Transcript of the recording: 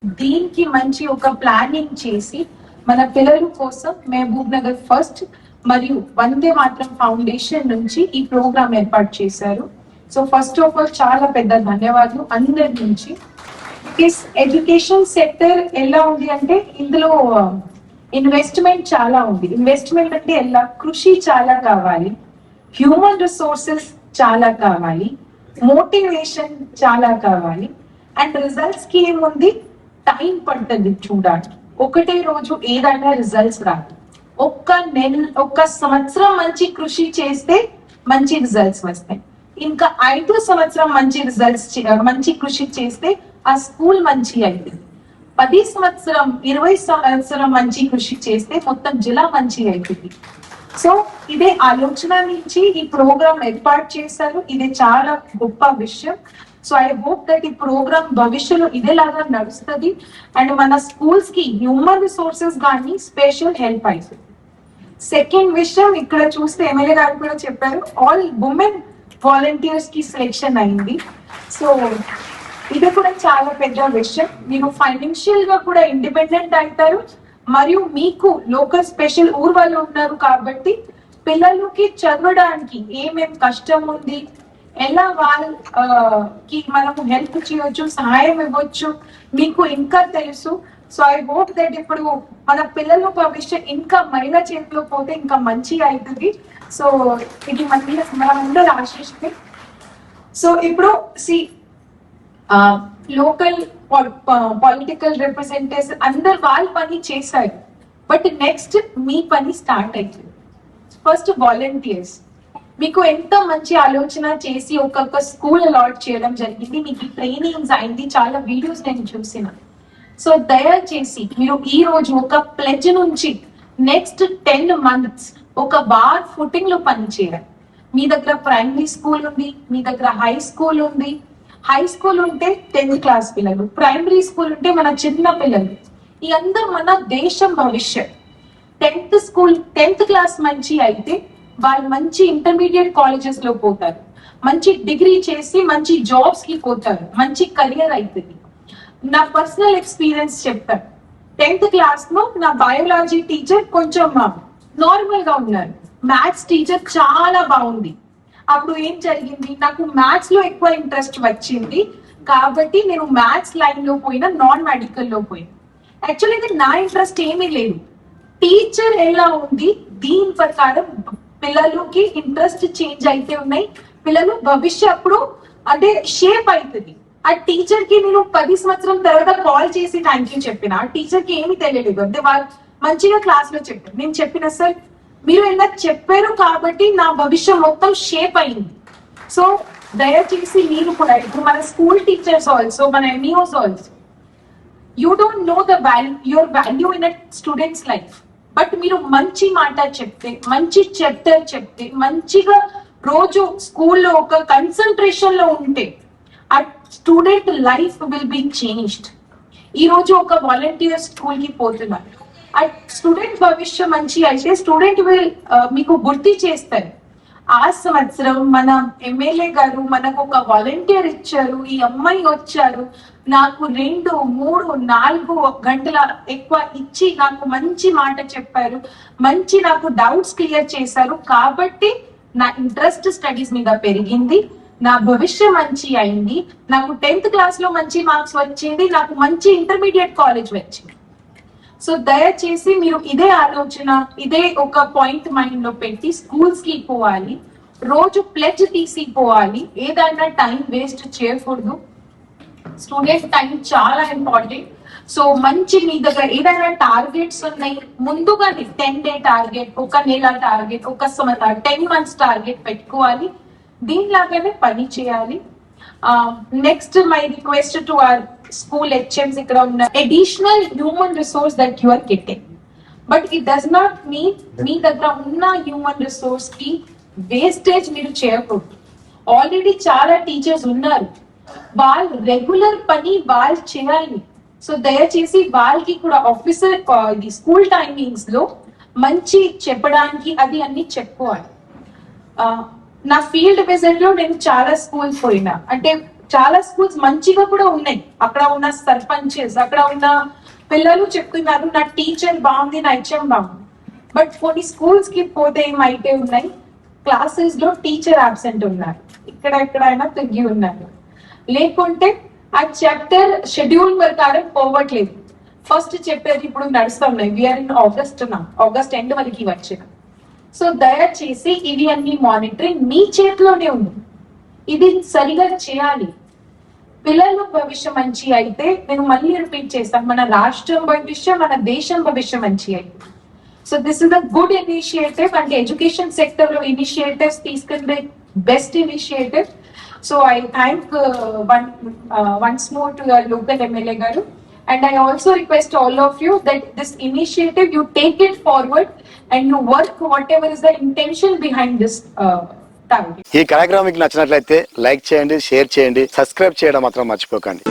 దీనికి మంచి ఒక ప్లానింగ్ చేసి మన పిల్లల కోసం మహబూబ్ నగర్ ఫస్ట్ మరియు వందే మాత్రం ఫౌండేషన్ నుంచి ఈ ప్రోగ్రామ్ ఏర్పాటు చేశారు. సో ఫస్ట్ ఆఫ్ ఆల్ చాలా పెద్ద ధన్యవాదాలు అందరి నుంచి. ఎడ్యుకేషన్ సెక్టర్ ఎలా ఉంది అంటే ఇందులో ఇన్వెస్ట్మెంట్ చాలా ఉంది. ఇన్వెస్ట్మెంట్ అంటే ఎలా, కృషి చాలా కావాలి, హ్యూమన్ రిసోర్సెస్ చాలా కావాలి, మోటివేషన్ చాలా కావాలి, అండ్ రిజల్ట్స్ కి ఏముంది, టైం పడుతుంది చూడడానికి. ఒకటే రోజు ఏదైనా రిజల్ట్స్ రాదు. ఒక్క సంవత్సరం మంచి కృషి చేస్తే మంచి రిజల్ట్స్ వస్తాయి. ఇంకా 5 సంవత్సరం మంచి కృషి చేస్తే ఆ స్కూల్ మంచి అయింది. 10 సంవత్సరం 20 సంవత్సరం మంచి కృషి చేస్తే మొత్తం జిల్లా మంచి అవుతుంది. సో ఇదే ఆలోచన నుంచి ఈ ప్రోగ్రామ్ ఏర్పాటు చేశారు. ఇది చాలా గొప్ప విషయం. సో ఐ హోప్ దట్ ఈ ప్రోగ్రామ్ భవిష్యత్తులో ఇదేలాగా నడుస్తుంది అండ్ మన స్కూల్స్ కి హ్యూమన్ రిసోర్సెస్ కానీ స్పెషల్ హెల్ప్ అవుతుంది. సెకండ్ విషయం, ఇక్కడ చూస్తే ఎమ్మెల్యే గారు కూడా చెప్పారు, ఆల్ ఉమెన్ వాలంటీర్స్ కి సెలెక్షన్ అయింది. సో ఇది కూడా చాలా పెద్ద విషయం. మీరు ఫైనాన్షియల్ గా కూడా ఇండిపెండెంట్ అవుతారు మరియు మీకు లోకల్ స్పెషల్ ఊరు వాళ్ళు ఉన్నారు కాబట్టి పిల్లలకి చదవడానికి ఏమేం కష్టం ఉంది, ఎలా వాళ్ళకి మనము హెల్ప్ చేయవచ్చు, సహాయం ఇవ్వచ్చు, మీకు ఇంకా తెలుసు. సో ఐ హోప్ దట్ ఇప్పుడు మన పిల్లల భవిష్యత్ ఇంకా మహిళ చేతిలో పోతే ఇంకా మంచిగా అవుతుంది. సో ఇది మనందరూ ఆశిస్తే. సో ఇప్పుడు లోకల్ పొలిటికల్ రిప్రజెంటేటివ్స్ అందరు వాళ్ళ పని చేశారు, బట్ నెక్స్ట్ మీ పని స్టార్ట్ అవుతుంది. ఫస్ట్ వాలంటీర్స్, మీకు ఎంత మంచి ఆలోచన చేసి ఒక్కొక్క స్కూల్ అలాట్ చేయడం జరిగింది, మీకు ట్రైనింగ్స్ అయింది, చాలా వీడియోస్ నేను చూసిన. సో దయచేసి మీరు ఈ రోజు ఒక ప్లెజ్ నుంచి నెక్స్ట్ 10 months ఒక బార్ ఫుటింగ్ లో పని చేయాలి. మీ దగ్గర ప్రైమరీ స్కూల్ ఉంది, మీ దగ్గర హై స్కూల్ ఉంది. హై స్కూల్ ఉంటే 10th క్లాస్ పిల్లలు, ప్రైమరీ స్కూల్ ఉంటే మన చిన్న పిల్లలు. ఈ అందరూ మన దేశం భవిష్యత్. 10th క్లాస్ మంచి అయితే వాళ్ళు మంచి ఇంటర్మీడియట్ కాలేజెస్ లో పోతారు, మంచి డిగ్రీ చేసి మంచి జాబ్స్ కి పోతారు, మంచి కెరియర్ అవుతుంది. నా పర్సనల్ ఎక్స్పీరియన్స్ చెప్తాను. 10th క్లాస్ లో నా బయాలజీ టీచర్ కొంచెం నార్మల్ గా ఉన్నారు, మ్యాథ్స్ టీచర్ చాలా బాగుంది. అప్పుడు ఏం జరిగింది, నాకు మ్యాథ్స్ లో ఎక్కువ ఇంట్రెస్ట్ వచ్చింది కాబట్టి నేను మ్యాథ్స్ లైన్ లో పోయినా, నాన్ మెడికల్ లో పోయినా. యాక్చువల్లీ ఇది నా ఇంట్రెస్ట్ ఏమీ లేదు, టీచర్ ఎలా ఉంది దీని ప్రకారం పిల్లలకి ఇంట్రెస్ట్ చేంజ్ అయితే ఉన్నాయి. పిల్లలు భవిష్యత్తు అంటే షేప్ అవుతుంది. ఆ టీచర్ కి నేను 10 సంవత్సరం తర్వాత కాల్ చేసి థ్యాంక్ యూ చెప్పిన, ఆ టీచర్ కి ఏమి తెలియలేదు, అంటే వాళ్ళు మంచిగా క్లాస్ లో చెప్పారు. నేను చెప్పిన సార్ మీరు ఇలా చెప్పారు కాబట్టి నా భవిష్యత్ మొత్తం షేప్ అయింది. సో దయచేసి మీరు కూడా ఇప్పుడు మన స్కూల్ టీచర్స్ ఆల్సో, మన MEOs also, you don't know the your value in a students life. But మీరు మంచి మాట చెప్తే, మంచి చాప్టర్ చెప్తే, మంచిగా రోజు స్కూల్లో ఒక కన్సన్ట్రేషన్ లో ఉంటే ఆ student life will be changed. ఈ రోజు ఒక వాలంటీర్ స్కూల్ కి పోతున్నారు, ఆ స్టూడెంట్ భవిష్యత్ మంచి అయితే స్టూడెంట్ విల్ మీకు గుర్తు చేస్తారు. ఆ సంవత్సరం మన ఎమ్మెల్యే గారు మనకు ఒక వాలంటీర్ ఇచ్చారు, ఈ అమ్మాయి వచ్చారు, నాకు 2, 3, 4 గంటల ఎక్కువ ఇచ్చి నాకు మంచి మాట చెప్పారు, మంచి నాకు డౌట్స్ క్లియర్ చేశారు. కాబట్టి నా ఇంట్రెస్ట్ స్టడీస్ మీద పెరిగింది, నా భవిష్యత్ మంచి అయింది, నాకు 10th క్లాస్ లో మంచి మార్క్స్ వచ్చింది, నాకు మంచి ఇంటర్మీడియట్ కాలేజ్ వచ్చింది. సో దయచేసి మీరు ఇదే ఆలోచన, ఇదే ఒక పాయింట్ మైండ్ లో పెట్టి స్కూల్స్ కి పోవాలి, రోజు ప్లెడ్జ్ తీసిపోవాలి, ఏదైనా టైం వేస్ట్ చేయకూడదు. స్టూడెంట్ టైం చాలా ఇంపార్టెంట్. సో మంచి మీ దగ్గర ఏదైనా టార్గెట్స్ ఉన్నాయి, ముందుగానే 10 day టార్గెట్, ఒక నెల టార్గెట్, ఒక సంవత్సరం 10 months టార్గెట్ పెట్టుకోవాలి, దీనిలాగానే పని చేయాలి. Next my request to our school HMs, ఇక్కడ ఉన్న additional human resource that you are getting, but it does not mean మీ దగ్గర ఉన్న హ్యూమన్ రిసోర్స్ కి వేస్టేజ్ మీరు చేయకూడదు. ఆల్రెడీ చాలా టీచర్స్ ఉన్నారు, వాళ్ళు రెగ్యులర్ పని వాళ్ళు చేయాలి. సో దయచేసి వాళ్ళకి కూడా ఆఫీసర్ స్కూల్ టైమింగ్స్ లో మంచి చెప్పడానికి అది అన్ని చెప్పుకోవాలి. నా ఫీల్డ్ విజిట్ లో నేను చాలా స్కూల్స్ పోయినా, అంటే చాలా స్కూల్స్ మంచిగా కూడా ఉన్నాయి. అక్కడ ఉన్న సర్పంచెస్, అక్కడ ఉన్న పిల్లలు చెప్తున్నారు నా టీచర్ బాగుంది, నా హెచ్ఎం బాగుంది. బట్ కొన్ని స్కూల్స్ కి పోతే ఏమైతే ఉన్నాయి, క్లాసెస్ లో టీచర్ అబ్సెంట్ ఉన్నారు, ఇక్కడ ఎక్కడైనా తగ్గి ఉన్నారు, లేకుంటే ఆ చాప్టర్ షెడ్యూల్ ప్రకారం పోవట్లేదు. ఫస్ట్ చెప్పేది ఇప్పుడు నడుస్తున్నాయి, వీఆర్ ఇన్ ఆగస్ట్ ఎండ్ వరకు వచ్చిన. సో దయచేసి ఇవి అన్ని మానిటరింగ్ మీ చేతిలోనే ఉంది, ఇది సరిగా చేయాలి. పిల్లల భవిష్యం మంచి అయితే, నేను మళ్ళీ రిపీట్ చేస్తాను, మన రాష్ట్రం భవిష్యం, మన దేశం భవిష్యం మంచి అయితే. So this is a good initiative, అంటే ఎడ్యుకేషన్ సెక్టర్ లో ఇనిషియేటివ్స్ తీసుకుంటే best initiative. So I thank once more to your local MLA garu, and I also request all of you that this initiative you take it forward and you work whatever is the intention behind this target. ఈ కార్యక్రమం మీకు నచ్చినట్లయితే like చేయండి, share చేయండి, subscribe చేయడం మాత్రం మర్చిపోకండి.